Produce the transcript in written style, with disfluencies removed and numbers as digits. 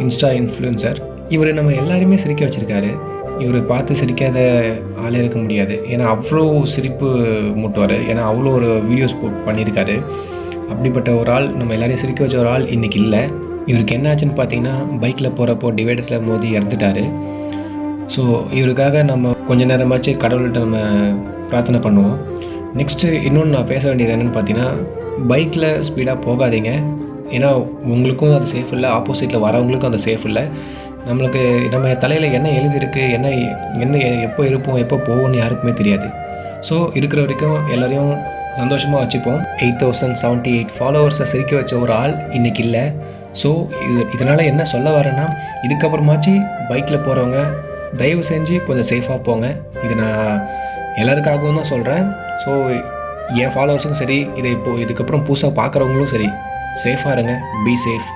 Insta influencer. இவர் நம்ம எல்லாரையுமே சிரிக்க வச்சுருக்காரு. இவரை பார்த்து சிரிக்காத ஆளே இருக்க முடியாது. ஏன்னா அவ்வளோ சிரிப்பு மூட்டுவார். ஏன்னா அவ்வளோ ஒரு வீடியோஸ் பண்ணியிருக்காரு. அப்படிப்பட்ட ஒரு ஆள், நம்ம எல்லாரையும் சிரிக்க வச்ச ஒரு ஆள் இன்றைக்கி இல்லை. இவருக்கு என்ன ஆச்சுன்னு பார்த்தீங்கன்னா, பைக்கில் போகிறப்போ டிவைடரில் மோதி இறந்துட்டார். ஸோ இவருக்காக நம்ம கொஞ்ச நேரமாச்சு கடவுள்கிட்ட நம்ம பிரார்த்தனை பண்ணுவோம். நெக்ஸ்ட்டு இன்னொன்று நான் பேச வேண்டியது என்னென்னு பார்த்தீங்கன்னா, பைக்கில் ஸ்பீடாக போகாதீங்க. ஏன்னா உங்களுக்கும் அது சேஃப் இல்லை, ஆப்போசிட்டில் வரவங்களுக்கும் அது சேஃப் இல்லை. நம்ம தலையில் என்ன எழுதியிருக்கு, என்ன எப்போ இருப்போம், எப்போ போவோம்னு யாருக்குமே தெரியாது. ஸோ இருக்கிற வரைக்கும் எல்லோரையும் சந்தோஷமாக வச்சுப்போம். 8078 ஃபாலோவர்ஸை சிரிக்க வச்ச ஒரு ஆள் இன்றைக்கி இல்லை. ஸோ இதனால் என்ன சொல்ல வரேன்னா, இதுக்கப்புறமாச்சு பைக்கில் போகிறவங்க தயவு செஞ்சு கொஞ்சம் சேஃபாக போங்க. இது நான் எல்லாருக்காகவும் தான் சொல்கிறேன். ஸோ என் ஃபாலோவர்ஸும் சரி, இதுக்கப்புறம் புதுசாக பார்க்குறவங்களும் சரி, சேஃபாக இருங்க. Be safe.